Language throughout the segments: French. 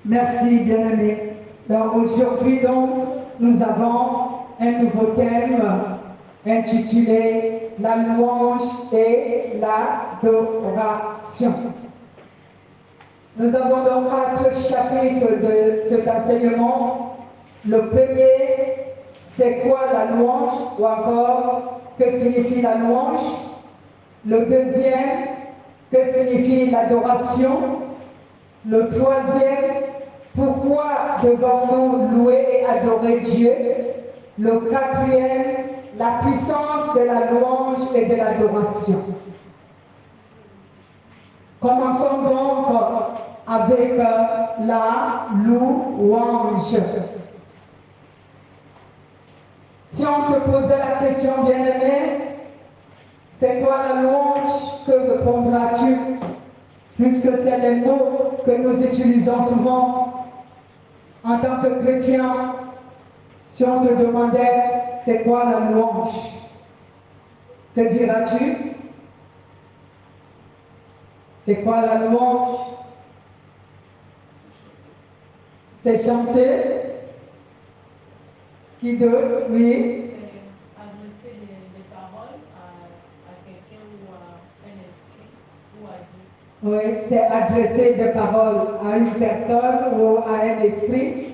Merci, bien-aimés. Donc aujourd'hui, nous avons un nouveau thème intitulé La louange et l'adoration. Nous avons donc 4 chapitres de cet enseignement. Le premier, c'est quoi la louange, ou encore que signifie la louange. Le deuxième, que signifie l'adoration. Le troisième, pourquoi devons-nous louer et adorer Dieu? Le quatrième, la puissance de la louange et de l'adoration. Commençons donc avec la louange. Si on te posait la question, bien-aimé, c'est quoi la louange? Que répondras-tu? Puisque c'est les mots que nous utilisons souvent en tant que chrétiens. Si on te demandait c'est quoi la louange, que diras-tu? C'est quoi la louange? C'est chanter. Qui d'autre? Oui. C'est adresser des paroles à quelqu'un ou à un esprit ou à Dieu. Oui, c'est adresser des paroles à une personne ou à un esprit.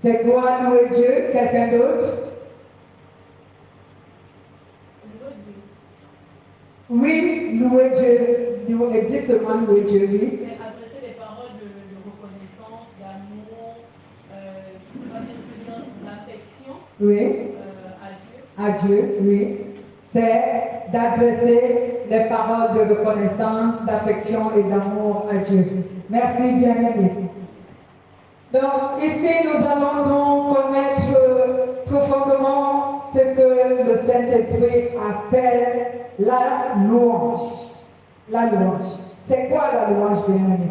C'est quoi louer Dieu? Quelqu'un d'autre? Louer Dieu. Oui, louer Dieu. Dites seulement louer Dieu, oui. C'est adresser des paroles de reconnaissance, d'amour, d'affection Oui. à Dieu. À Dieu, oui. C'est d'adresser les paroles de reconnaissance, d'affection et d'amour à Dieu. Merci, bien-aimé. Donc, ici, nous allons donc connaître profondément ce que le Saint-Esprit appelle la louange. La louange. C'est quoi la louange, bien-aimé?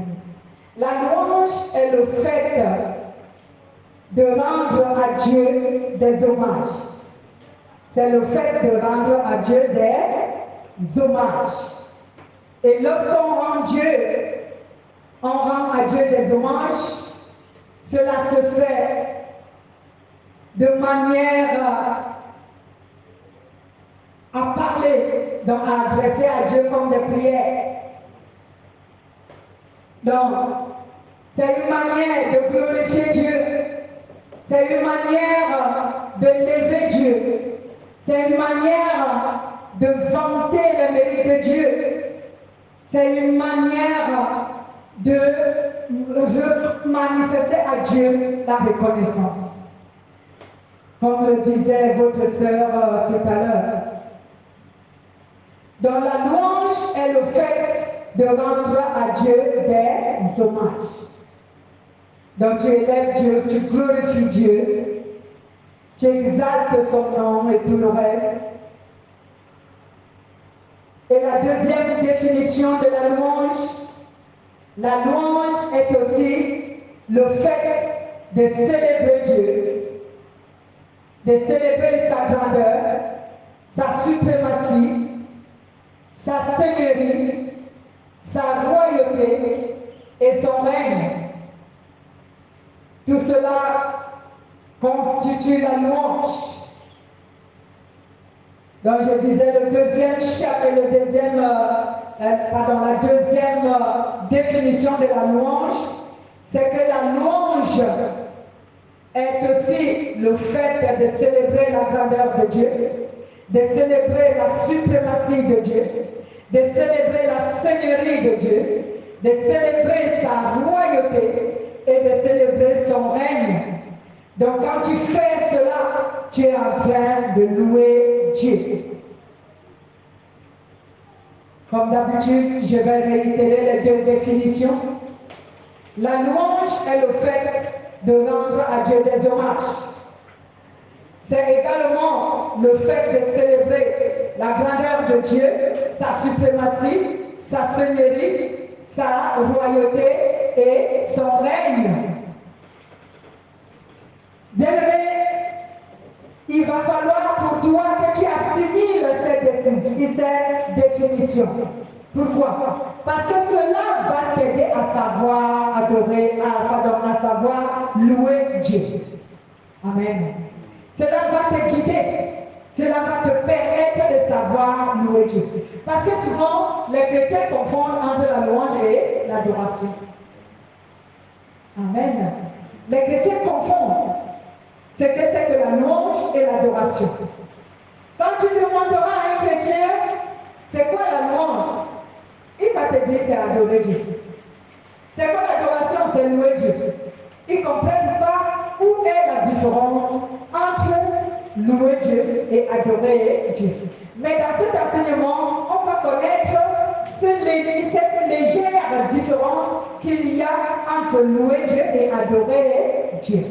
La louange est le fait de rendre à Dieu des hommages. C'est le fait de rendre à Dieu des hommages. Et lorsqu'on rend à Dieu des hommages, cela se fait de manière à parler, donc à adresser à Dieu comme des prières. Donc, c'est une manière de glorifier Dieu. C'est une manière de lever Dieu. C'est une manière de vanter le mérite de Dieu. C'est une manière de manifester à Dieu la reconnaissance. Comme le disait votre sœur tout à l'heure. Donc la louange est le fait de rendre à Dieu des hommages. Donc tu élèves Dieu, tu glorifies Dieu, tu exaltes son nom et tout le reste. Et la deuxième définition de la louange est aussi le fait de célébrer Dieu, de célébrer sa grandeur, sa suprématie, sa seigneurie, sa royauté et son règne. Tout cela constitue la louange. Donc je disais la deuxième définition de la louange, c'est que la louange est aussi le fait de célébrer la grandeur de Dieu, de célébrer la suprématie de Dieu, de célébrer la seigneurie de Dieu, de célébrer sa royauté et de célébrer son règne. Donc quand tu fais cela, tu es en train de louer Dieu. Comme d'habitude, je vais réitérer les deux définitions. La louange est le fait de rendre à Dieu des hommages. C'est également le fait de célébrer la grandeur de Dieu, sa suprématie, sa seigneurie, sa royauté et son règne. Bien-aimé, il va falloir pour toi que tu assimiles cette définition. Pourquoi? Parce que cela va t'aider à savoir adorer, à savoir louer Dieu. Amen. Cela va te guider. Cela va te permettre de savoir louer Dieu. Parce que souvent, les chrétiens confondent entre la louange et l'adoration. Amen. Les chrétiens confondent ce que c'est que la louange et l'adoration. Quand tu demanderas à un chrétien, c'est quoi la louange? Il va te dire c'est adorer Dieu. C'est quoi l'adoration? C'est louer Dieu. Ils ne comprennent pas où est la différence entre louer Dieu et adorer Dieu. Mais dans cet enseignement, on va connaître cette légère différence qu'il y a entre louer Dieu et adorer Dieu.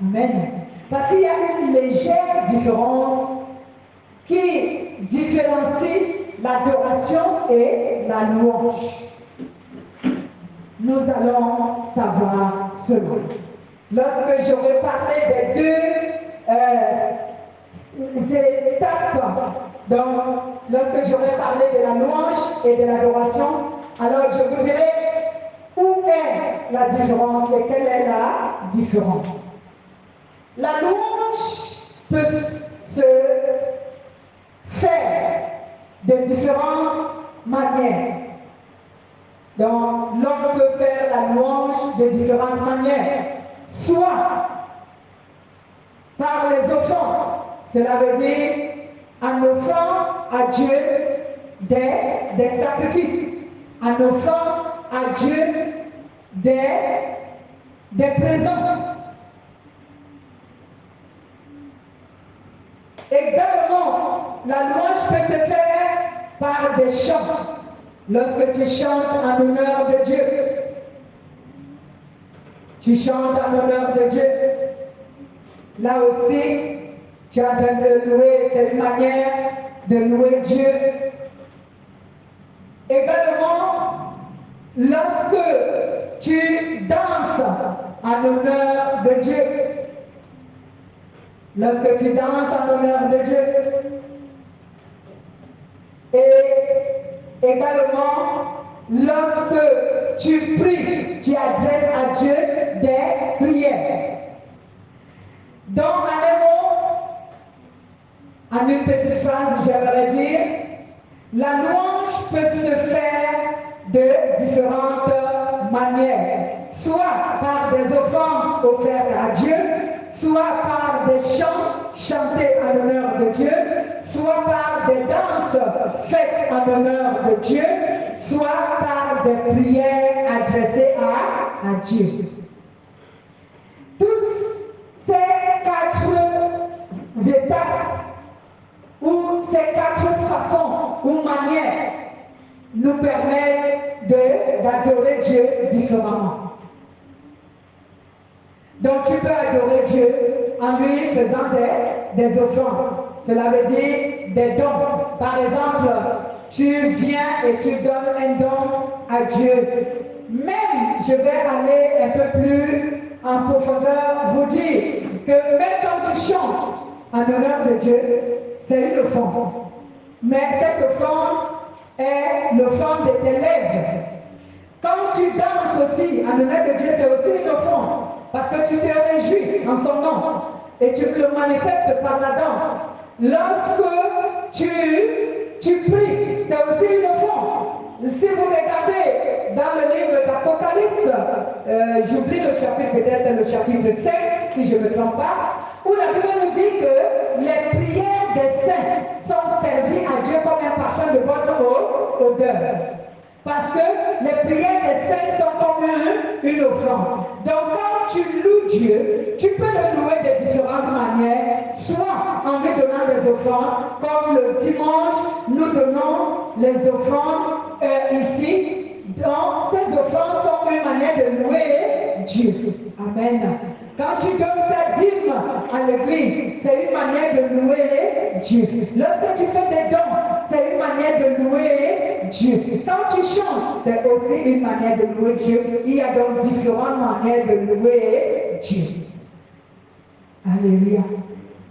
Amen. Parce qu'il y a une légère différence qui différencie l'adoration et la louange. Nous allons savoir cela. Lorsque j'aurai parlé des deux étapes, donc lorsque j'aurai parlé de la louange et de l'adoration, alors je vous dirai où est la différence et quelle est la différence. La louange peut se faire de différentes manières. Donc, l'homme peut faire la louange de différentes manières. Soit par les offrandes, cela veut dire en offrant à Dieu des sacrifices, en offrant à Dieu des présents. Également, la louange peut se faire par des chants. Lorsque tu chantes en honneur de Dieu, tu chantes en honneur de Dieu. Là aussi, tu es en train de louer, c'est une manière de louer Dieu. Également, lorsque tu danses en honneur de Dieu, lorsque tu danses en honneur de Dieu, et également, lorsque tu pries, tu adresses à Dieu des prières. Donc, en une petite phrase, j'aimerais dire, la louange peut se faire de différentes manières, soit par des offrandes offertes à Dieu, soit par des chants chantés en honneur de Dieu, soit par des danses faites en honneur de Dieu, soit par des prières adressées à Dieu. Toutes ces quatre étapes ou ces quatre façons ou manières nous permettent d'adorer Dieu différemment. Donc tu peux adorer Dieu en lui faisant des offrandes. Cela veut dire des dons. Par exemple, tu viens et tu donnes un don à Dieu. Même, je vais aller un peu plus en profondeur, vous dire que même quand tu chantes en honneur de Dieu, c'est une offrande. Mais cette offrande est l'offrande de tes lèvres. Quand tu danses aussi en honneur de Dieu, c'est aussi une offrande. Parce que tu te réjouis en son nom. Et tu le manifestes par la danse. Lorsque tu pries, c'est aussi une offrande. Si vous regardez dans le livre d'Apocalypse, j'oublie le chapitre, peut-être c'est le chapitre 5, si je ne me trompe pas, où la Bible nous dit que les prières des saints sont servies à Dieu comme un parfum de bonne odeur. Parce que les prières des saints sont comme une offrande. Donc quand tu loues Dieu, tu peux le louer de différentes manières, soit en lui donnant des offrandes, comme le dimanche, nous donnons les offrandes ici. Donc ces offrandes sont une manière de louer Dieu. Amen. Quand tu donnes ta dîme à l'église, c'est une manière de louer Dieu. Lorsque tu fais des dons, c'est une manière de louer Dieu. Quand tu chantes, c'est aussi une manière de louer Dieu. Il y a donc différentes manières de louer Dieu. Alléluia.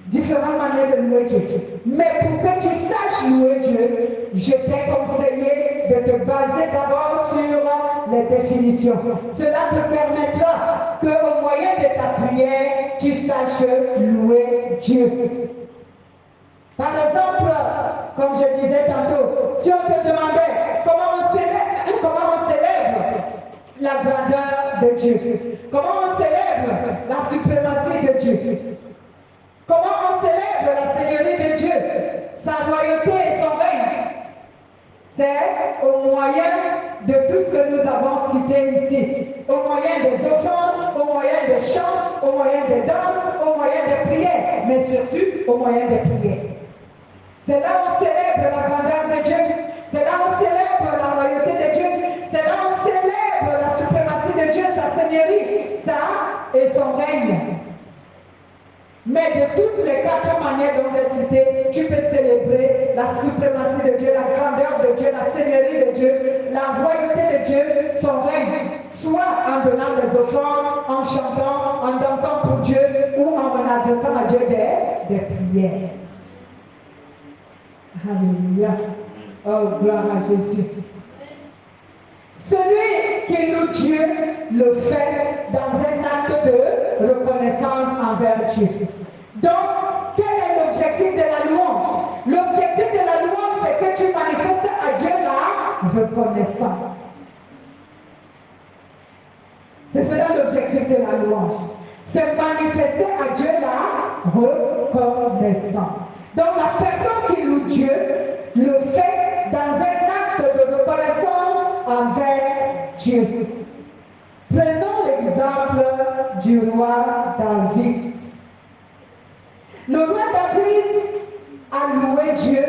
Différentes manières de louer Dieu. Mais pour que tu saches louer Dieu, je t'ai conseillé de te baser d'abord sur les définitions. Cela te permettra qu'au moyen de ta prière, tu saches louer Dieu. Par exemple, comme je disais tantôt, si on te demandait comment on célèbre la grandeur de Dieu, comment on célèbre la suprématie de Dieu, comment on célèbre la seigneurie de Dieu, sa royauté et son règne, c'est au moyen de tout ce que nous avons cité ici, au moyen des offrandes, au moyen des chants, au moyen des danses, au moyen des prières, mais surtout au moyen des prières. C'est là où on célèbre la grandeur de Dieu, c'est là où on célèbre la royauté de Dieu, c'est là où on célèbre la suprématie de Dieu, sa seigneurie, ça et son règne. Mais de toutes les quatre manières dont j'ai cité, tu peux célébrer la suprématie de Dieu, la grandeur de Dieu, la seigneurie de Dieu, la royauté de Dieu, son règne, soit en donnant des offrandes, en chantant, en dansant pour Dieu ou en adressant à Dieu des prières. Alléluia. Oh, gloire à Jésus. Celui qui loue Dieu le fait dans un acte de reconnaissance envers Dieu. Donc, quel est l'objectif de la louange? L'objectif de la louange, c'est que tu manifestes à Dieu la reconnaissance. C'est cela l'objectif de la louange. C'est manifester à Dieu la reconnaissance. Donc, la personne qui loue Dieu le fait dans un acte de reconnaissance envers Dieu. Prenons l'exemple du roi David. Le roi David a loué Dieu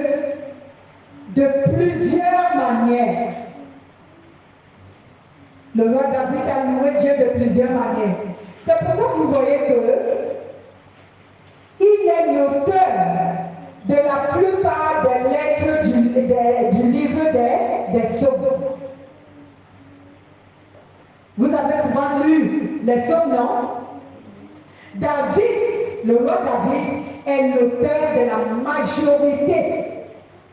de plusieurs manières. Le roi David a loué Dieu de plusieurs manières. C'est pourquoi vous voyez que il est l'auteur de la plupart des lettres du livre des psaumes. Vous avez souvent lu les psaumes, non? David, le roi David, est l'auteur de la majorité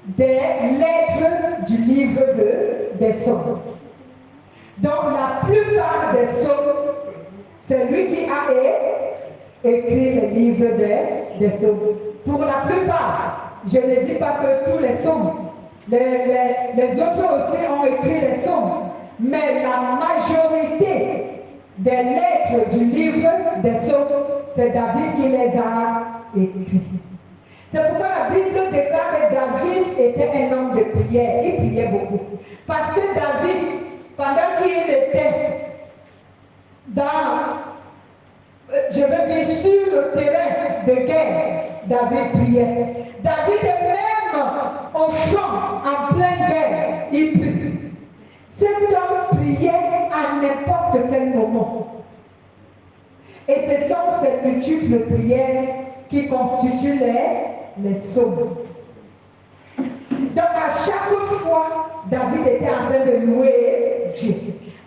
des lettres du livre des psaumes. Donc la plupart des psaumes, c'est lui qui a écrit le livre des psaumes. Pour la plupart, je ne dis pas que tous les psaumes, les autres aussi ont écrit les psaumes, mais la majorité des lettres du livre des psaumes, c'est David qui les a écrites. C'est pourquoi la Bible déclare que David était un homme de prière, il priait beaucoup. Parce que David, pendant qu'il était je veux dire, sur le terrain de guerre, David priait. David est même au front, en pleine guerre, il prie. Cet homme priait à n'importe quel moment. Et ce sont ces multiples prières qui constituent les psaumes. Donc à chaque fois, David était en train de louer Dieu.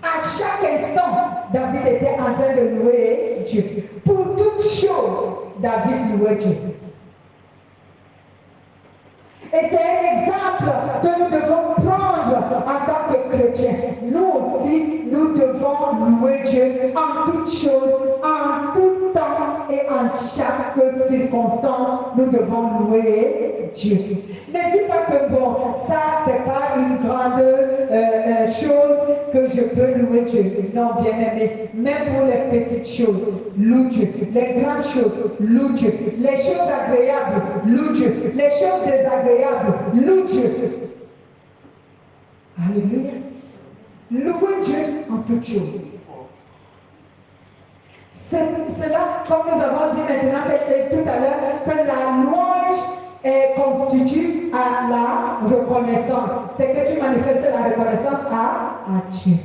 À chaque instant, David était en train de louer Dieu. Pour toutes choses, David louait Dieu. Et c'est un exemple que nous devons prendre en tant que chrétiens. Nous aussi, nous devons louer Dieu en toutes choses, en tout temps et en chaque circonstance. Nous devons louer Dieu. Ne dis pas que bon, ça c'est pas une grande chose que je peux louer Dieu. Non, bien aimé, même pour les petites choses, loue Dieu. Les grandes choses, loue Dieu. Les choses agréables, loue Dieu. Les choses désagréables, loue Dieu. Alléluia. Louer Dieu en toutes choses. C'est cela, comme nous avons dit maintenant tout à l'heure, que la louange constitue à la reconnaissance. C'est que tu manifestes la reconnaissance à Dieu.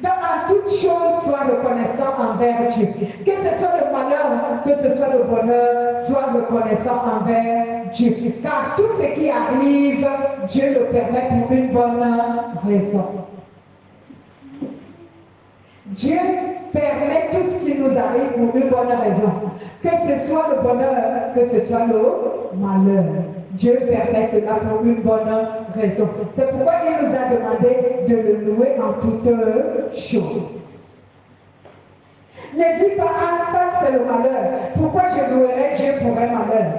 Donc, en toute chose, sois reconnaissant envers Dieu. Que ce soit le malheur, que ce soit le bonheur, sois reconnaissant envers Dieu. Car tout ce qui arrive, Dieu le permet pour une bonne raison. Dieu permet tout ce qui nous arrive pour une bonne raison. Que ce soit le bonheur, que ce soit le malheur. Dieu permet cela pour une bonne raison. C'est pourquoi il nous a demandé de le louer en toutes choses. Ne dis pas, ah, ça c'est le malheur. Pourquoi je louerai Dieu pour un malheur?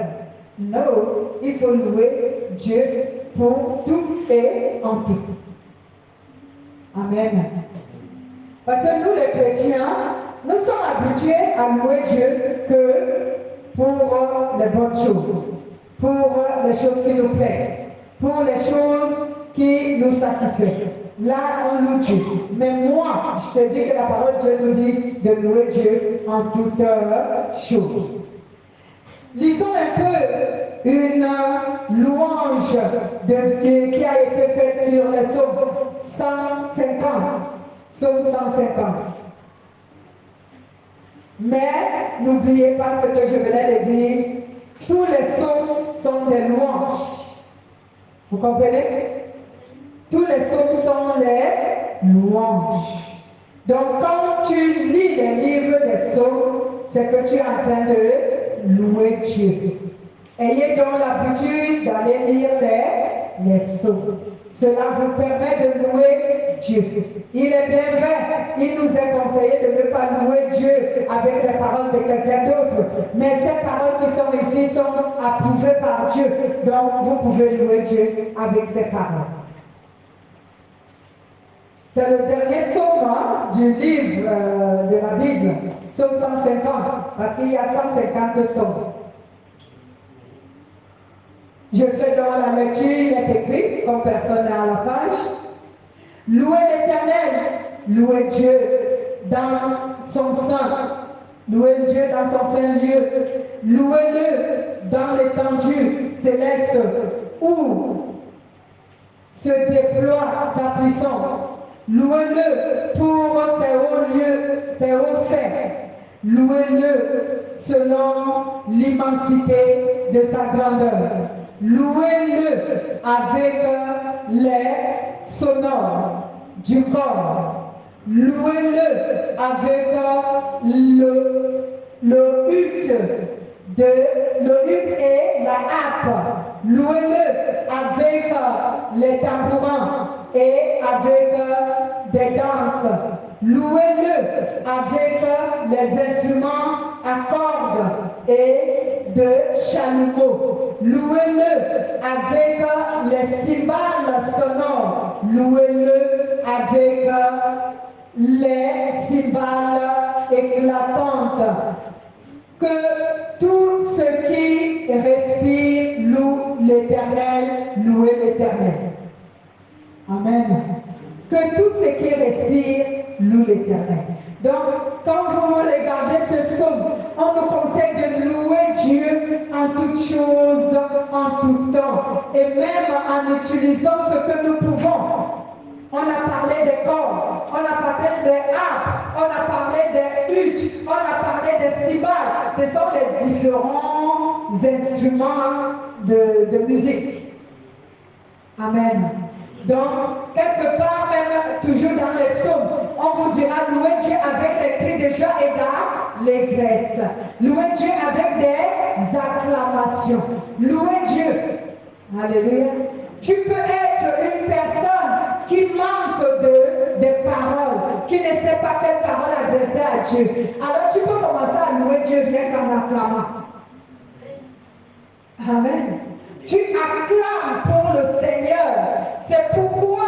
Non, il faut louer Dieu pour tout et en tout. Amen. Parce que nous les chrétiens, nous sommes habitués à louer Dieu que pour les bonnes choses, pour les choses qui nous plaisent, pour les choses qui nous satisfont. Là, on loue Dieu. Mais moi, je te dis que la parole de Dieu nous dit de louer Dieu en toutes choses. Lisons un peu une louange qui a été faite sur le psaume 150. Psaume 150. Mais n'oubliez pas ce que je venais de dire. Tous les psaumes sont des louanges. Vous comprenez? Tous les psaumes sont les louanges. Donc quand tu lis les livres des psaumes, c'est que tu es en train de louer Dieu. Ayez donc l'habitude d'aller lire les psaumes. Cela vous permet de louer Dieu. Il est bien vrai, il nous est conseillé de ne pas louer Dieu avec les paroles de quelqu'un d'autre. Mais ces paroles qui sont ici sont approuvées par Dieu. Donc vous pouvez louer Dieu avec ces paroles. C'est le dernier psaume du livre de la Bible, psaume 150, parce qu'il y a 150 psaumes. Je fais dans la lecture, il est écrit, comme personne n'est à la page. Louez l'Éternel, louez Dieu dans son sein, louez Dieu dans son saint lieu, louez-le dans l'étendue céleste où se déploie sa puissance. Louez-le pour ses hauts lieux, ses hauts faits. Louez-le selon l'immensité de sa grandeur. Louez-le avec les sonores du corps. Louez-le avec le hutte et la harpe. Louez-le avec les tambourins et avec des danses. Louez-le avec les instruments à cordes et de chalumeau. Louez-le avec les cymbales sonores. Louez-le avec les cymbales éclatantes. Que tout ce qui respire loue l'Éternel, louez l'Éternel. Amen. Que tout ce qui respire loue l'Éternel. Donc, quand vous regardez ce psaume, on nous conseille de louer Dieu en toutes choses, en tout temps, et même en utilisant ce que nous pouvons. On a parlé des corps, on a parlé des harpes, on a parlé des huttes, on a parlé des cymbales. Ce sont les différents instruments de musique. Amen. Donc, quelque part, même toujours dans les psaumes, on vous dira louer Dieu avec les cris de joie et l'allégresse. Louer Dieu avec des acclamations. Louer Dieu. Alléluia. Tu peux être une personne qui manque de paroles, qui ne sait pas quelle parole adresser à Dieu. Alors tu peux commencer à louer Dieu rien qu'en acclamant. Amen. Tu acclames pour le Seigneur. C'est pourquoi,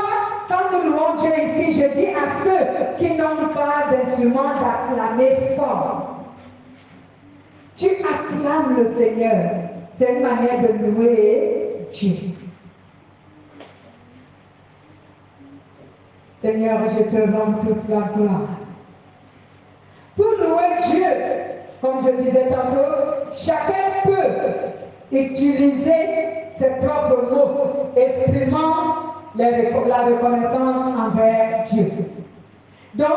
quand nous louons Dieu ici, je dis à ceux qui n'ont pas d'instrument d'acclamer fort. Tu acclames le Seigneur. C'est une manière de louer Dieu. Seigneur, je te rends toute la gloire. Pour louer Dieu, comme je disais tantôt, chacun peut utiliser ses propres mots, exprimant la reconnaissance envers Dieu. Donc,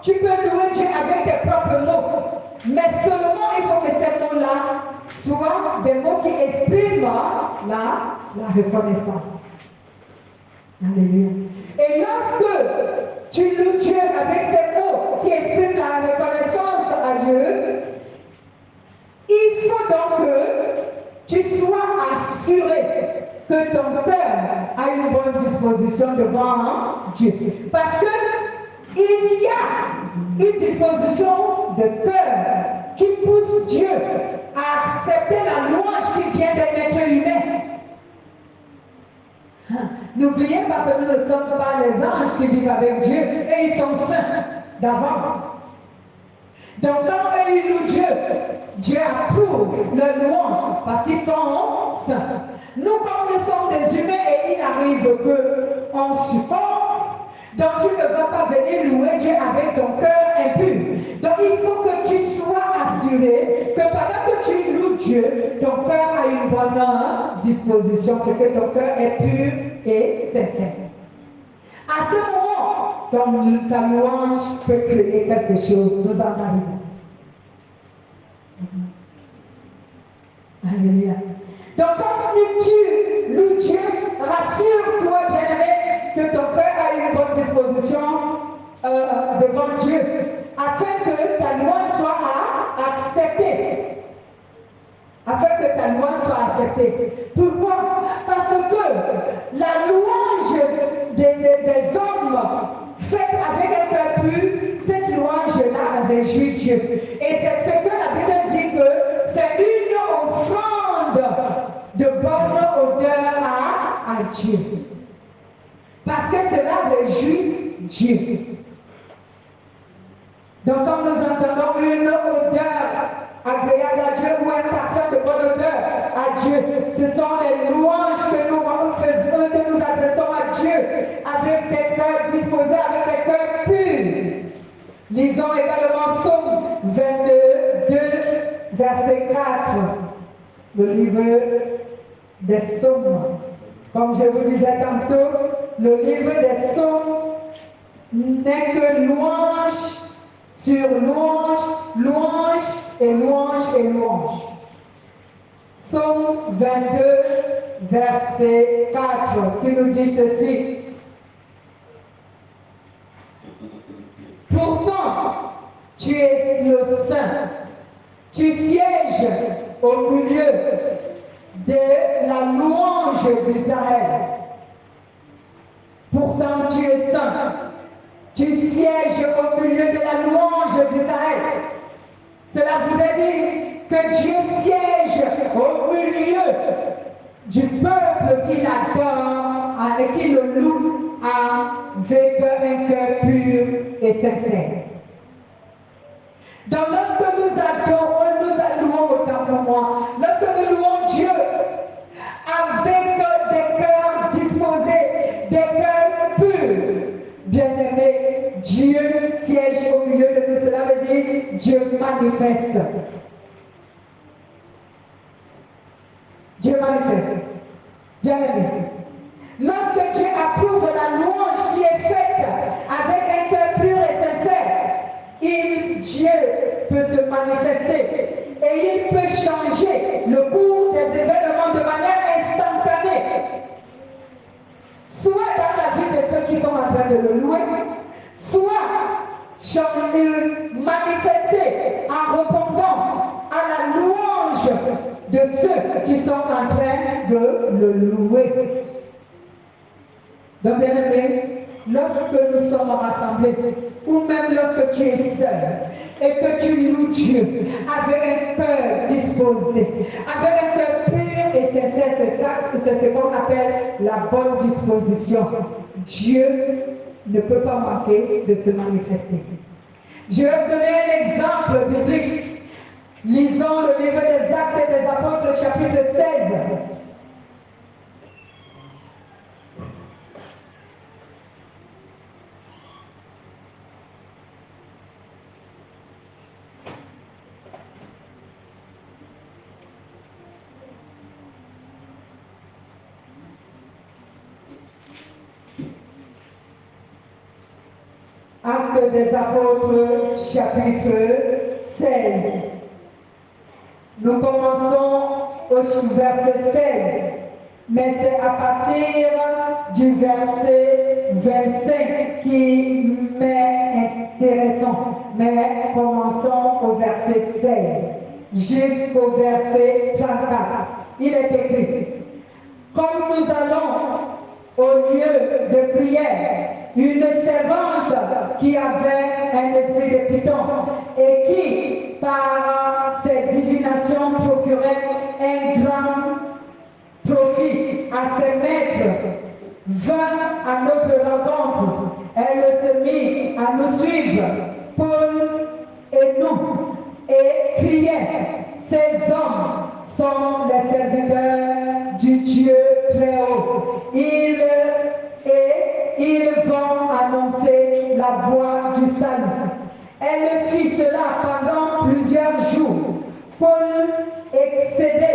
tu peux louer Dieu avec tes propres mots, mais seulement il faut que ces mots-là soient des mots qui expriment la reconnaissance. Alléluia. Et lorsque tu loues Dieu avec ces mots qui expriment la reconnaissance à Dieu, il faut donc que tu sois assuré que ton cœur a une disposition devant Dieu. Parce que il y a une disposition de cœur qui pousse Dieu à accepter la louange qui vient d'un être humain. N'oubliez pas que nous ne sommes pas les anges qui vivent avec Dieu et ils sont saints d'avance. Donc quand eux ils louent Dieu, Dieu approuve leur louange parce qu'ils sont saints. Nous, comme nous sommes des humains et il arrive qu'on succombe, donc tu ne vas pas venir louer Dieu avec ton cœur impur. Donc il faut que tu sois assuré que pendant que tu loues Dieu, ton cœur a une bonne disposition, c'est que ton cœur est pur et sincère. À ce moment, ta louange peut créer quelque chose. Nous en arrivons. Alléluia. Donc, quand tu loues Dieu, rassure-toi, bien-aimé, que ton cœur a une bonne disposition devant Dieu, afin que ta louange soit acceptée. Afin que ta louange soit acceptée. Pourquoi? Parce que la louange des hommes faite avec un cœur pur, cette louange-là réjouit Dieu. Et c'est ce que la Bible dit que c'est une offrande de bonne odeur à Dieu. Parce que cela réjouit Dieu. Donc quand nous entendons une odeur agréable à Dieu ou un parfum de bonne odeur à Dieu, ce sont les louanges que nous faisons, que nous adressons à Dieu avec des cœurs disposés, avec des cœurs purs. Lisons également Psaume 22, verset 4, le livre des Psaumes. Comme je vous disais tantôt, le livre des Psaumes n'est que louange sur louange, louange et louange et louange. Psaume 22, verset 4, qui nous dit ceci. Pourtant, tu es le Saint, tu sièges au milieu de la louange d'Israël. Pourtant, tu es saint, tu sièges au milieu de la louange d'Israël. Cela voudrait dire que Dieu siège au milieu du peuple qui l'adore et qui le loue avec un cœur pur et sincère. Donc lorsque nous adorons, nous louons autant que moi, lorsque nous louons Dieu avec des cœurs disposés, des cœurs purs, bien-aimés, Dieu siège au milieu de nous. Cela veut dire Dieu manifeste. Dieu manifeste. Bien-aimé. Lorsque Dieu approuve la louange qui est faite avec un cœur pur et sincère, Dieu peut se manifester et il peut changer le cours des événements de manière instantanée. Soit dans la vie de ceux qui sont en train de le louer, soit manifester en répondant à la louange de ceux qui sont en train de le louer. Donc, bien aimé, lorsque nous sommes rassemblés, ou même lorsque tu es seul, et que tu loues Dieu avec un cœur disposé, avec un cœur pur et sincère, c'est ce qu'on appelle la bonne disposition. Dieu ne peut pas manquer de se manifester. Je vais vous donner un exemple biblique. Lisons le livre des Actes des Apôtres, chapitre 16. Actes des Apôtres, chapitre 16. Nous commençons au verset 16, mais c'est à partir du verset 25 qui m'est intéressant. Mais commençons au verset 16 jusqu'au verset 34. Il est écrit: comme nous allons au lieu de prière, une servante qui avait un esprit de python et qui, par ses divinations, procurait un grand profit à ses maîtres, vint à notre rencontre. Elle se mit à nous suivre, Paul et nous, et criait, ces hommes sont les serviteurs du Dieu très haut. Ils vont annoncer la voie du salut. Elle fit cela pendant plusieurs jours. Paul, excédé,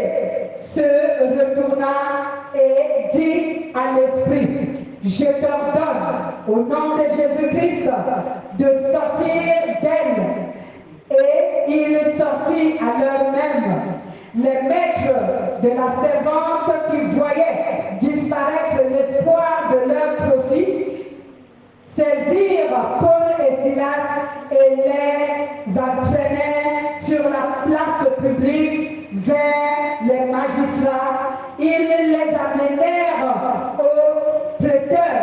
se retourna et dit à l'esprit, je t'ordonne, au nom de Jésus-Christ, de sortir d'elle. Et il sortit à l'heure même. Les maîtres de la servante qui voyaient disparaître l'espoir de leur profit, saisirent Paul et Silas et les entraînèrent sur la place publique vers les magistrats. Ils les amenèrent au prêteur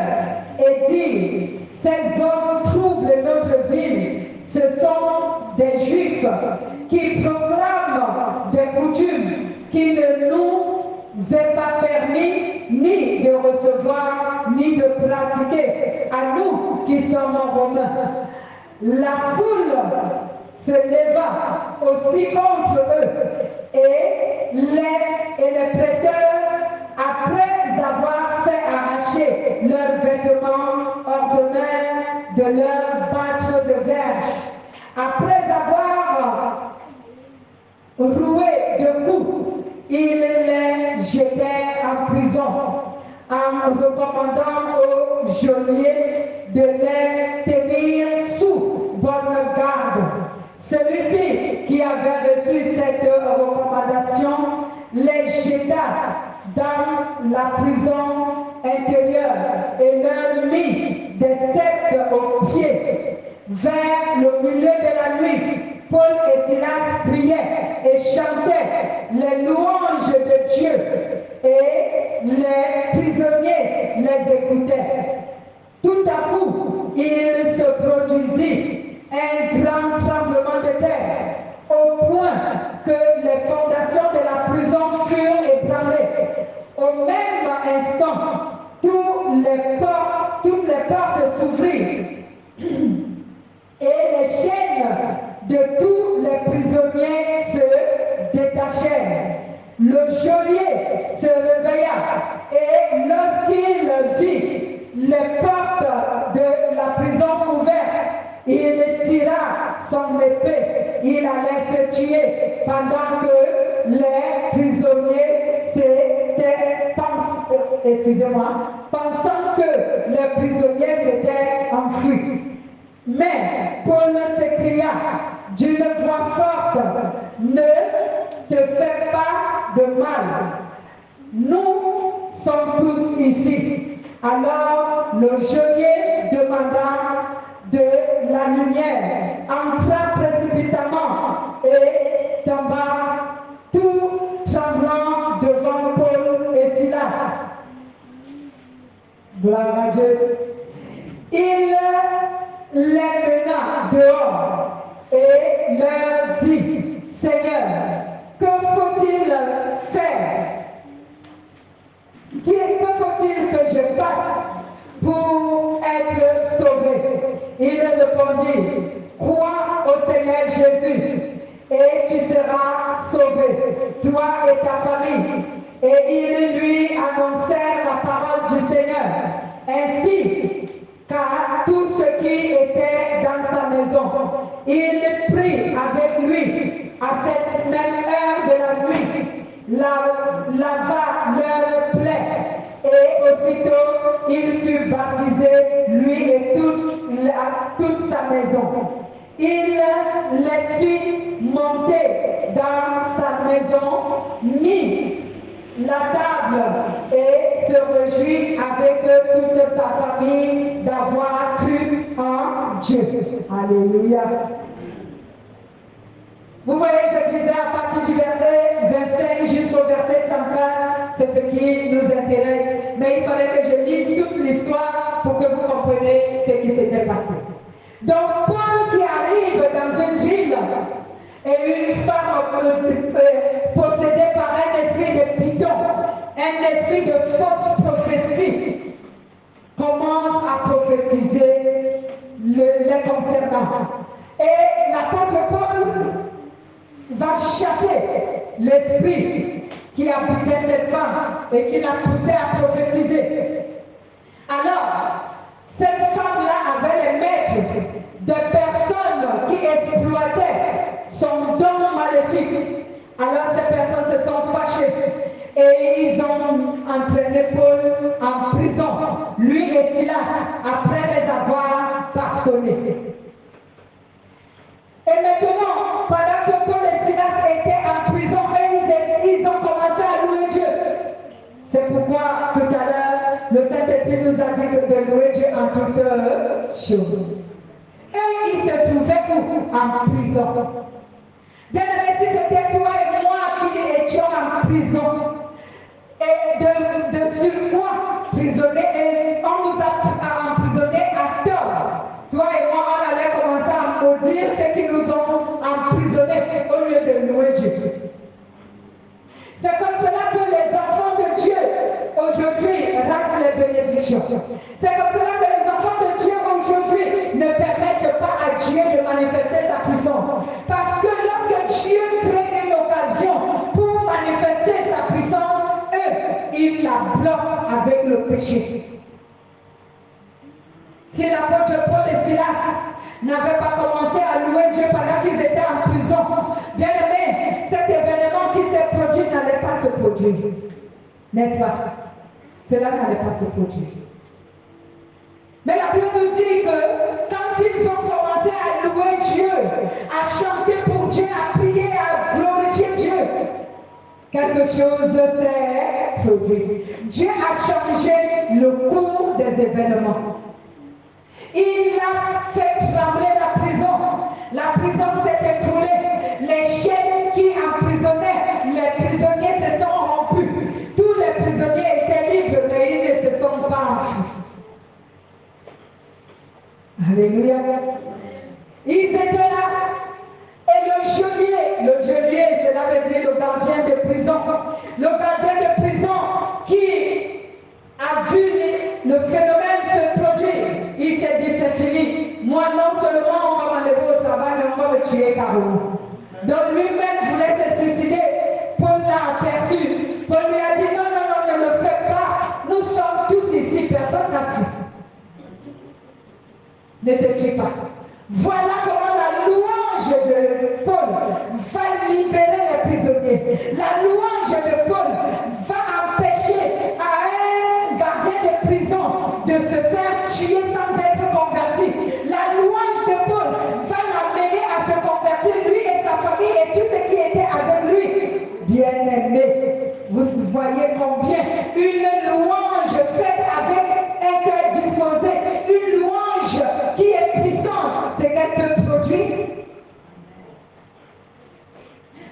et dirent, ces hommes troublent notre ville. Ce sont des Juifs qui proclament des coutumes qui ne nous est pas permis ni de recevoir ni de pratiquer à nous qui sommes Romains. La foule se leva aussi contre eux et les prêteurs, après avoir fait arracher leurs vêtements, ordonnèrent de leur battre de verge. Après avoir roué de coups, ils les jetèrent en prison, en recommandant aux geôliers de les tenir sous bonne garde. Celui-ci qui avait reçu cette recommandation les jeta dans la prison intérieure et leur mit des ceps aux pieds. Vers le milieu de la nuit, Paul et Silas priaient et chantaient les louanges de Dieu et les prisonniers les écoutaient. Tout à coup, il se produisit un grand tremblement de terre, au point que les fondations de la prison furent ébranlées. Au même instant, toutes les portes s'ouvrirent et les chaînes de tous les prisonniers se détachèrent. Le geôlier se réveilla et lorsqu'il vit les portes de la prison ouvertes, il tira son épée. Il allait se tuer pendant que les prisonniers pensant que les prisonniers s'étaient enfuis. Mais Paul s'écria d'une voix forte, ne te fais pas de mal. Nous sommes tous ici. Alors le geôlier demanda de la lumière, entra précipitamment et tomba tout tremblant devant Paul et Silas. Gloire à Dieu. Il les mena dehors et leur dit, Seigneur, que faut-il faire? Que faut-il que je fasse pour être sauvé? Il répondit, crois au Seigneur Jésus et tu seras sauvé, toi et ta famille. Et ils lui annoncèrent la parole du Seigneur, ainsi qu'à tous ceux qui étaient dans sa maison. Il prit avec lui à cette même heure de la nuit, lava leur plaie, et aussitôt il fut baptisé, lui et toute sa maison. Il les fit monter dans sa maison, mit la table et se réjouit avec toute sa famille d'avoir cru en Dieu. Alléluia. Vous voyez, je disais à partir du verset 25 jusqu'au verset 35, c'est ce qui nous intéresse. mais il fallait que je lise toute l'histoire pour que vous compreniez ce qui s'était passé. Donc, Paul qui arrive dans une ville et une femme possédée par un esprit de bidon, un esprit de fausse prophétie, commence à prophétiser les concernant. Et l'apôtre Paul va chasser l'esprit qui habitait cette femme et qui l'a poussée à prophétiser. Alors, cette femme-là avait les maîtres de personnes qui exploitaient son don maléfique. Alors ces personnes se sont fâchées et ils ont entraîné Paul en prison, lui et Silas, après les avoir bastonnés. Et maintenant, pendant que Paul et Silas étaient en prison, ils ont commencé à louer Dieu. C'est pourquoi tout à l'heure, le Saint-Esprit nous a dit de louer Dieu en toutes choses. Et ils se trouvaient où? En prison. Bien-aimés, si c'était toi et moi qui étions en prison, et de surcroît prisonniers, et on nous a emprisonnés à tort, toi et moi, on allait commencer à maudire ceux qui nous ont emprisonnés au lieu de louer Dieu. C'est comme cela que les enfants de Dieu aujourd'hui ratent les bénédictions. C'est comme cela que les enfants de Dieu aujourd'hui ne permettent pas à Dieu de manifester sa puissance. Parce que lorsque Dieu crée une occasion pour manifester sa puissance, eux, ils la bloquent avec le péché. Si l'apôtre Paul et Silas n'avaient pas commencé à louer Dieu pendant qu'ils étaient en prison, bien aimé, cet événement qui s'est produit n'allait pas se produire. N'est-ce pas? Cela n'allait pas se produire. Mais la Bible nous dit que quand ils ont commencé à louer Dieu, à chanter pour Dieu, à prier, à glorifier Dieu, quelque chose s'est produit. Dieu a changé le cours des événements. Il a fait trembler la prison. La prison s'est écroulée. Les chaînes qui emprisonnaient les prisonniers se sont rompues. Tous les prisonniers étaient libres, mais ils ne se sont pas enfuis. Alléluia. Ils étaient là. Et le geôlier, cela veut dire le gardien de prison. Le gardien de prison qui a vu le phénomène se produire. Il s'est dit, c'est fini. Moi, non seulement on va m'enlever au travail, mais on va me tuer carrément. Donc lui-même voulait se suicider. Paul l'a aperçu. Paul lui a dit, non, non, non, ne le faites pas. Nous sommes tous ici, personne n'a fui. Ne te tue pas. Voilà comment la louange de Paul va libérer les prisonniers. La louange de Paul va empêcher à un gardien de prison de se faire tuer sans être converti. La louange de Paul va l'amener à se convertir, lui et sa famille et tout ce qui était avec lui. Bien-aimé, vous voyez combien une louange faite avec un cœur disposé, une louange qui est puissante, c'est qu'elle peut produire.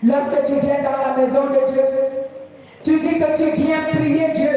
Lorsque tu viens dans la maison de Dieu, tu dis que tu viens prier Dieu,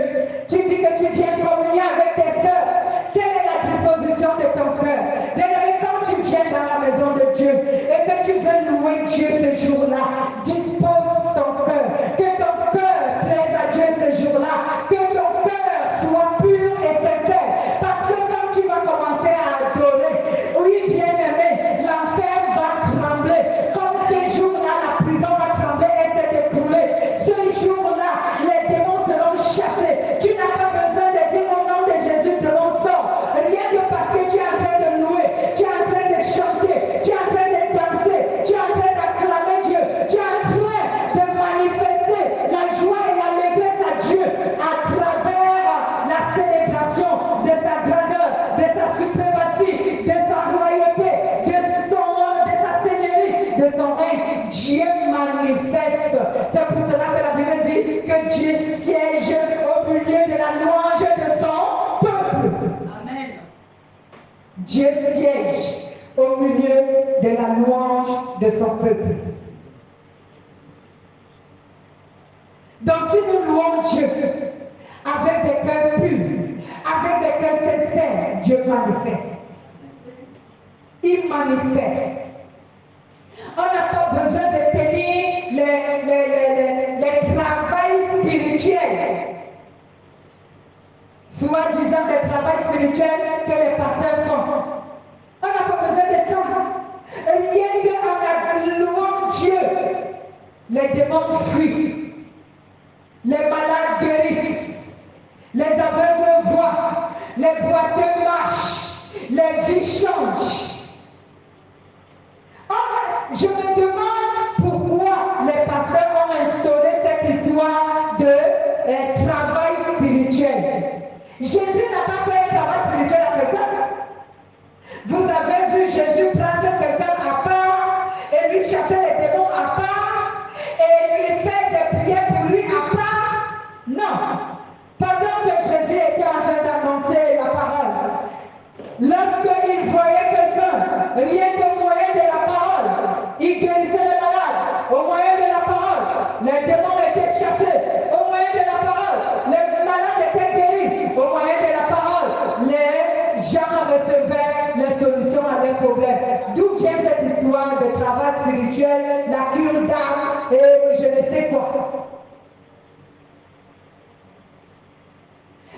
tu dis que tu viens communier avec tes sœurs. Quelle est la disposition de ton cœur? Bien-aimé, quand tu viens dans la maison de Dieu et que tu veux louer Dieu ce jour-là, dispose ton cœur. Que ton cœur plaise à Dieu ce jour-là. Que ton cœur soit pur et sincère. Parce que quand tu vas commencer à adorer, oui, bien-aimé, l'enfer va trembler. Comme ce jour-là, la prison va trembler et s'est écroulée. Ce jour-là, les démons seront chassés. Tu n'as pas besoin de dire au nom de Jésus, démon sort. Rien que parce que tu es en train de louer, tu es en train de chanter, tu es en train de danser, tu es en train d'acclamer Dieu, tu es en train de manifester la joie et l'allégresse à Dieu à travers la célébration de sa grandeur, de sa suprématie, de sa royauté, de sa seigneurie, de son règne. Dieu manifeste. C'est pour cela que la Bible dit que Dieu siège au milieu de la louange de son peuple. Amen. Dieu siège au milieu de la louange de son peuple. Donc si nous louons Dieu avec des cœurs purs, manifeste. Il manifeste. On n'a pas besoin de tenir les travails spirituels, soi-disant des travails spirituels que les pasteurs font. On n'a pas besoin de ça. Rien qu'en louant Dieu, les démons fuient, les malades guérissent, les aveugles voient, les boiteux marchent, les vies changent. Je me demande pourquoi les pasteurs ont instauré cette histoire de travail spirituel. Jésus n'a pas fait un travail spirituel à quelqu'un. Vous avez vu Jésus prendre quelqu'un à part et lui chasser les démons à part et lui faire des prières pour lui à part. Non. Pendant que Jésus était en train d'annoncer la parole, lorsqu'il voyait quelqu'un, rien qu'au moyen de la parole, il guérissait les malades. Au moyen de la parole, les démons étaient chassés. Au moyen de la parole, les malades étaient guéris. Au moyen de la parole, les gens recevaient les solutions à leurs problèmes. D'où vient cette histoire de travail spirituel, la cure d'âme et je ne sais quoi?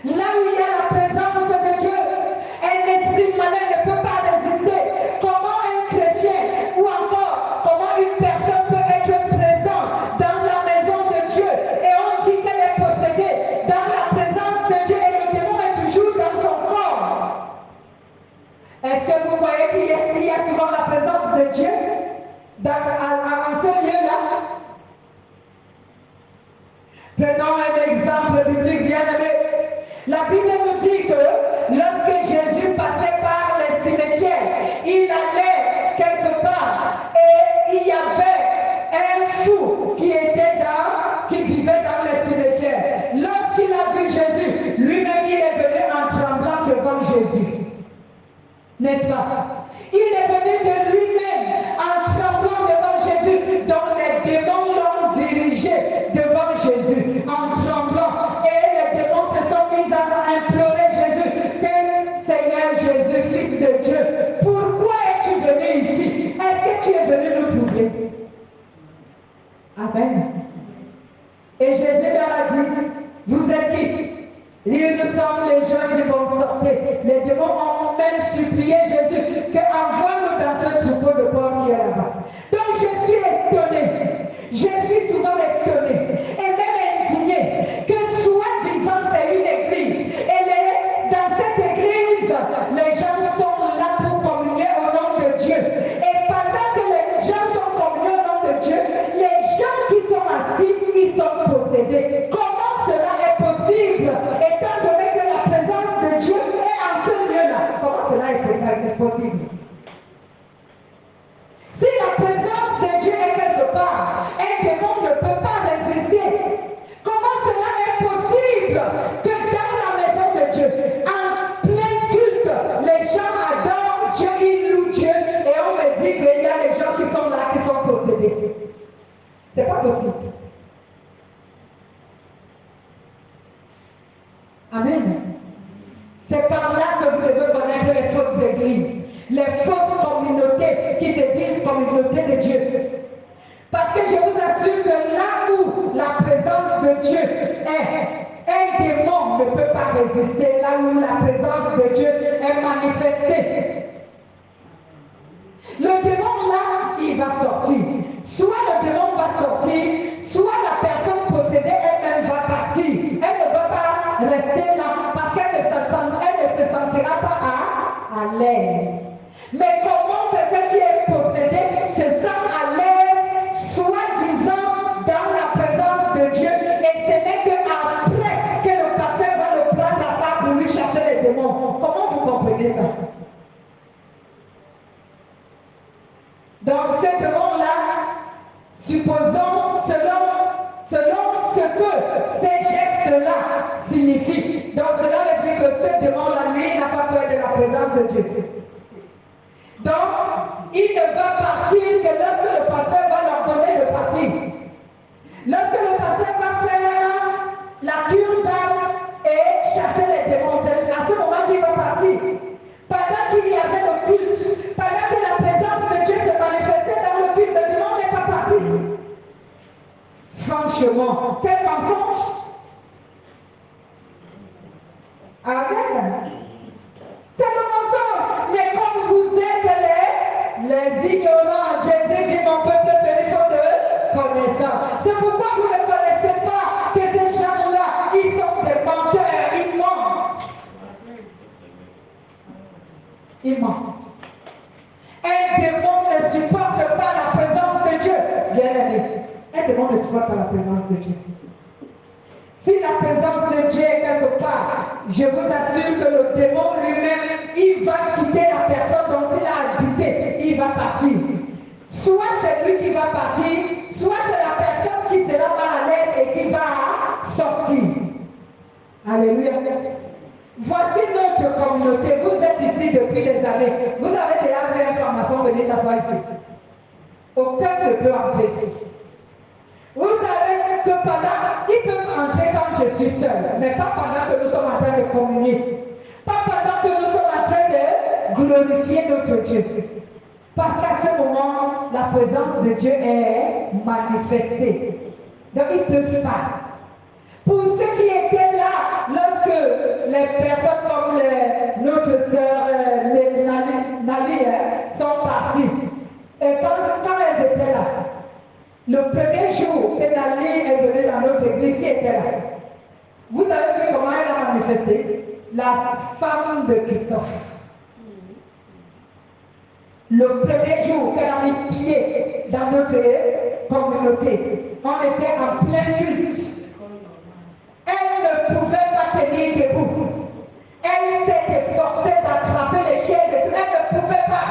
Là où il y a la présence de Dieu, un esprit malin ne peut pas résister. Comment un chrétien ou encore comment une personne peut être présente dans la maison de Dieu et on dit qu'elle est possédée dans la présence de Dieu et le démon est toujours dans son corps? Est-ce que vous voyez qu'il y a souvent la présence de Dieu en ce lieu-là? Prenons un exemple biblique bien aimé. La Bible nous dit que lorsque Jésus passait par les cimetières, il allait quelque part et il y avait un fou qui vivait dans les cimetières. Lorsqu'il a vu Jésus, lui-même il est venu en tremblant devant Jésus. N'est-ce pas? Il est venu de lui-même en tremblant devant Jésus, dont les démons l'ont dirigé devant Jésus en tremblant. Et les démons se sont mis à implorer Jésus, que Seigneur Jésus, Fils de Dieu, pourquoi es-tu venu ici? Est-ce que tu es venu nous trouver? Amen. Et Jésus leur a dit, vous êtes qui? Ils nous sommes les gens qui vont sortir. Les démons ont même supplié Jésus qu'envoie-nous dans ce troupeau de porcs qui est là-bas. Donc je suis étonné. Je suis souvent étonné et même indigné que soi-disant c'est une église. Et dans cette église, les gens sont là pour communier au nom de Dieu. Et pendant que les gens sont communiés au nom de Dieu, les gens qui sont assis, ils sont possédés. Comment cela est possible? Étant donné que la présence de Dieu est en ce lieu-là, comment cela est possible? Si la présence de Dieu est quelque part, un démon ne peut pas résister. Comment cela est possible que dans la maison de Dieu, en plein culte, les gens adorent Dieu, ils louent Dieu, et on me dit qu'il y a les gens qui sont là, qui sont possédés? C'est pas possible. Amen. C'est par là que vous devez connaître les fausses églises, les fausses communautés qui se disent communautés de Dieu. Parce que je vous assure que là où la présence de Dieu est, un démon ne peut pas résister. Là où la présence de Dieu est manifestée, le démon là, il va sortir. Soit le démon va sortir, soit la personne possédée elle-même va partir. Elle ne va pas rester là parce qu'elle ne se sentira pas à l'aise. Mais comment quelqu'un qui est possédé se sent à l'aise, soi-disant dans la présence de Dieu, et ce n'est qu'après que le pasteur va le prendre à part pour lui chercher les démons? Comment vous comprenez ça? Donc ce démon-là, supposons selon ce que ces gestes-là signifient. Donc cela veut dire que ce démon-là, lui, n'a pas peur de la présence de Dieu. Donc, il ne va partir que lorsque le pasteur va leur donner de partir. Lorsque le pasteur va faire la cure d'âme et chasser les démons, c'est à ce moment qu'il va partir. Il ment. Un démon ne supporte pas la présence de Dieu. Bien-aimé, un démon ne supporte pas la présence de Dieu. Si la présence de Dieu est quelque part, je vous assure que le démon lui-même, il va quitter la personne dont il a habité. Il va partir. Soit c'est lui qui va partir, soit c'est la personne qui sera mal à l'aise et qui va sortir. Alléluia. Voici notre communauté. Vous êtes ici depuis des années. Vous avez déjà vu un franc-maçon venir s'asseoir ici. Aucun ne peut entrer ici. Vous savez que pendant, ils peuvent entrer quand je suis seul, mais pas pendant que nous sommes en train de communier. Pas pendant que nous sommes en train de glorifier notre Dieu. Parce qu'à ce moment, la présence de Dieu est manifestée. Donc ils ne peuvent pas. Pour ceux qui étaient là, lorsque les personnes comme notre sœur Nali sont parties, et quand elles étaient là, le premier jour que Nali est venue dans notre église, qui était là? Vous avez vu comment elle a manifesté? La femme de Christophe. Le premier jour qu'elle a mis pied dans notre communauté, on était en plein culte. Elle ne pouvait pas tenir debout. Elle s'était forcée d'attraper les chaises et tout. Elle ne pouvait pas.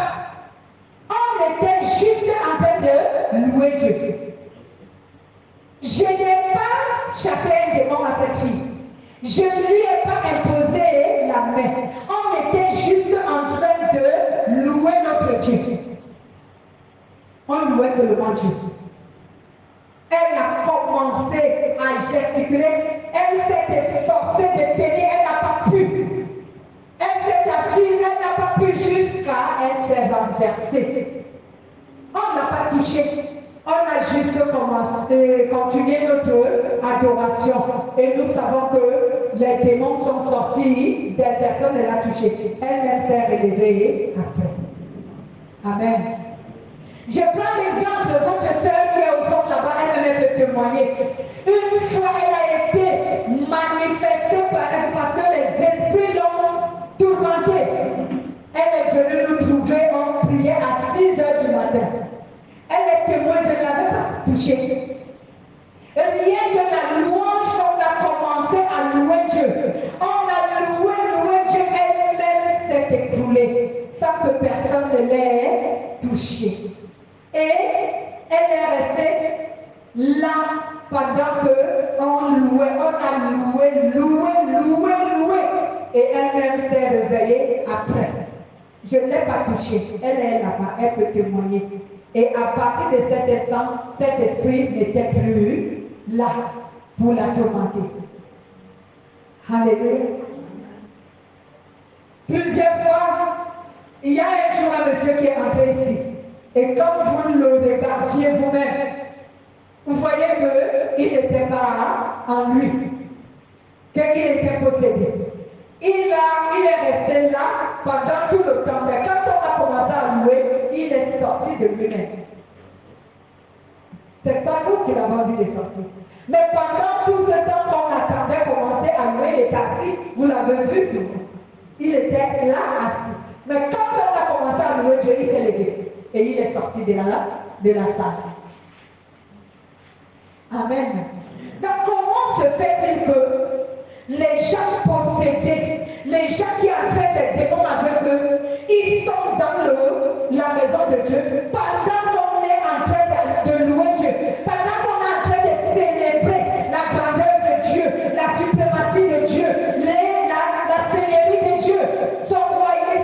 On était juste en train de louer Dieu. Je n'ai pas chassé un démon à cette fille. Je ne lui ai pas imposé la main. On était juste en train de louer notre Dieu. On louait seulement Dieu. Elle a commencé à gesticuler. Elle s'était forcée de tenir. Elle n'a pas pu. Elle s'est assise. Elle n'a pas pu jusqu'à elle s'est renversée. On n'a pas touché. On a juste commencé, continué notre adoration. Et nous savons que les démons sont sortis, des personnes elle a touché. Elle-même s'est relevée après. Amen. Je prends l'exemple de votre sœur qui est au fond là-bas, elle peut témoigner. Une fois, elle a été manifestée parce que les esprits l'ont tourmentée. Elle est venue nous trouver, on priait à 6 h du matin. Elle est témoin, je ne l'avais pas touchée. Rien que la louange qu'on a commencé à louer Dieu. On a loué Dieu, elle-même s'est écroulée sans que personne ne l'ait touchée. Et elle est restée là pendant qu'on louait, on a loué. Et elle-même s'est réveillée après. Je ne l'ai pas touchée. Elle est là-bas, elle peut témoigner. Et à partir de cet instant, cet esprit n'était plus là pour la tourmenter. Alléluia. Plusieurs fois, il y a un jour un monsieur qui est entré ici. Et quand vous le regardiez vous-même, vous voyez qu'il n'était pas en lui, qu'il était possédé. Il est resté là pendant tout le temps. Mais quand on a commencé à louer, il est sorti de lui-même. C'est pas nous qui l'avons dit de sortir. Mais pendant tout ce temps qu'on attendait commencer à louer, il était assis. Vous l'avez vu sur vous. Il était là assis. Mais quand on a commencé à louer Dieu, il s'est levé. Et il est sorti de la salle. Amen. Donc comment se fait-il que les gens possédés, les gens qui entraînent les démons avec eux, ils sont dans la maison de Dieu pendant qu'on est en train de louer Dieu, pendant qu'on est en train de célébrer la grandeur de Dieu, la suprématie de Dieu, la seigneurie de Dieu, son royaume,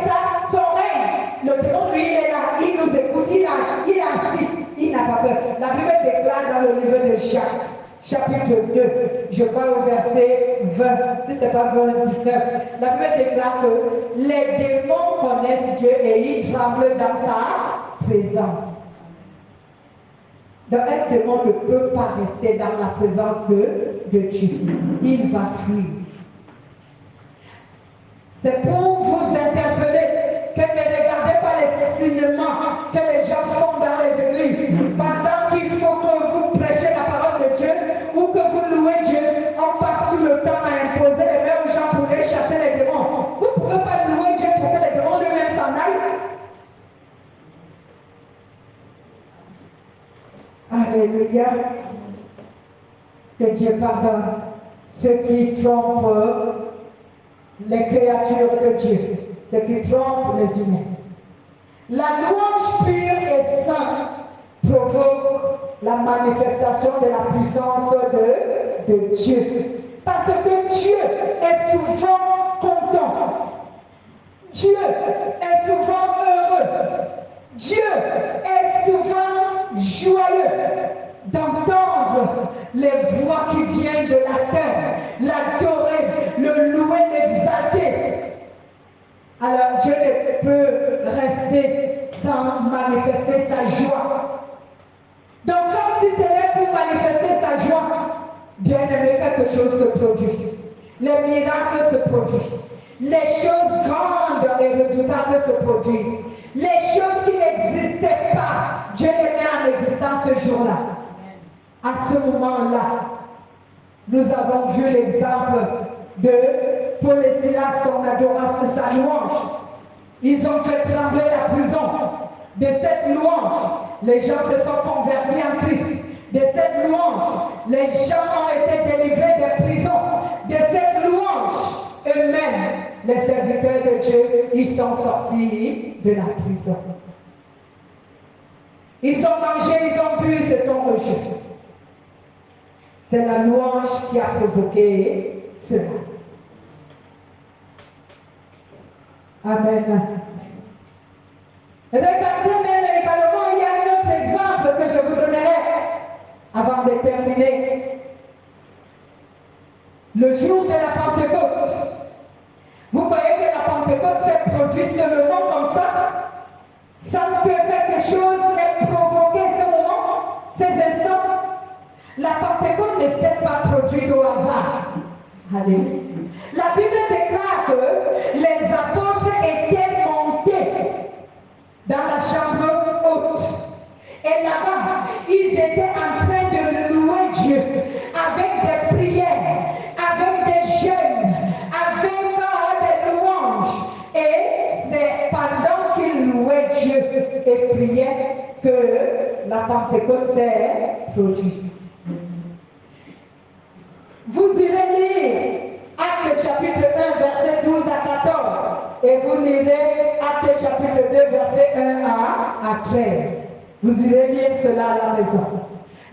son règne. Le démon, lui, il est là, il nous écoute, il est assis, il n'a pas peur. La Bible déclare dans le livre de Jacques, chapitre 2, je vais au verset 20, si ce n'est pas 20, 19. La Bible déclare que les démons connaissent Dieu et ils tremblent dans sa présence. Donc un démon ne peut pas rester dans la présence de Dieu. Il va fuir. C'est pour vous interpeller que ne regardez pas les signalements que les gens font dans les églises. Pendant qu'il faut que vous prêchez la parole de Dieu ou que vous louez Dieu, on passe tout le temps à imposer les mains aux gens pour les chasser les démons. Vous ne pouvez pas louer Dieu pour que les démons lui-même s'en Alléluia. Que Dieu pardonne ceux qui trompent les créatures de Dieu, ceux qui trompent les humains. La louange pure et sainte provoque la manifestation de la puissance de Dieu. Parce que Dieu est souvent content. Dieu est souvent heureux. Dieu est souvent joyeux d'entendre les voix qui viennent de la terre, l'adorer, le louer, l'exalter. Alors Dieu ne peut rester sans manifester sa joie. Donc comme si c'était pour manifester sa joie, bien aimé, quelque chose se produit. Les miracles se produisent. Les choses grandes et redoutables se produisent. Les choses qui n'existaient pas, Dieu les met en existence ce jour-là. À ce moment-là, nous avons vu l'exemple de Paul et Silas, son adoration, sa louange. Ils ont fait trembler la prison. De cette louange, les gens se sont convertis en Christ. De cette louange, les gens ont été délivrés des prisons. De cette louange, eux-mêmes, les serviteurs de Dieu, ils sont sortis de la prison. Ils ont mangé, ils ont bu, ils se sont rejetés. C'est la louange qui a provoqué cela. Amen. Regardez même également, il y a un autre exemple que je vous donnerai avant de terminer. Le jour de la Pentecôte. Vous voyez que la Pentecôte s'est produite seulement comme ça, sans que quelque chose ait provoqué ce moment, ces instants. La Pentecôte ne s'est pas produite au hasard. Alléluia. La Bible déclare que les apôtres étaient montés dans la chambre haute. Et là-bas, ils étaient en train de louer Dieu avec des prières, avec des jeûnes, avec des louanges. Et c'est pendant qu'ils louaient Dieu et priaient que la Pentecôte s'est produite. Vous irez lire Actes chapitre 1, verset 12 à 14. Et vous lirez Actes chapitre 2, verset 1 à 13. Vous irez lire cela à la maison.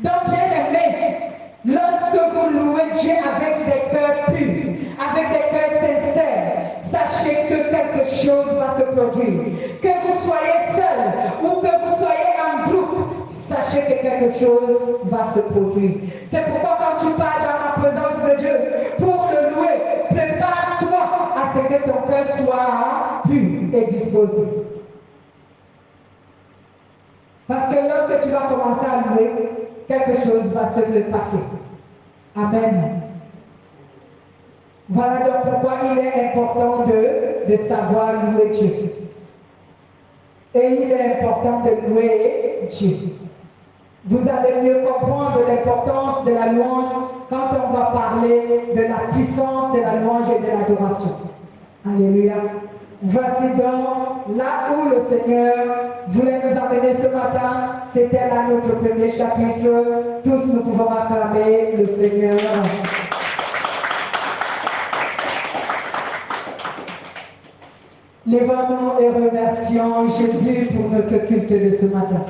Donc, bien aimés, lorsque vous louez Dieu avec des cœurs purs, avec des cœurs sincères, sachez que quelque chose va se produire. Que vous soyez seul ou que vous soyez en groupe, sachez que quelque chose va se produire. C'est pourquoi quand tu pars dans la présence de Dieu pour le louer, prépare-toi à ce que ton cœur soit pur et disposé. Parce que lorsque tu vas commencer à louer, quelque chose va se passer. Amen. Voilà donc pourquoi il est important de savoir louer Dieu. Et il est important de louer Dieu. Vous allez mieux comprendre l'importance de la louange quand on va parler de la puissance de la louange et de l'adoration. Alléluia. Voici donc là où le Seigneur voulait nous amener ce matin. C'était là notre premier chapitre. Tous nous pouvons acclamer le Seigneur. Lèvons-nous et remercions Jésus pour notre culte de ce matin.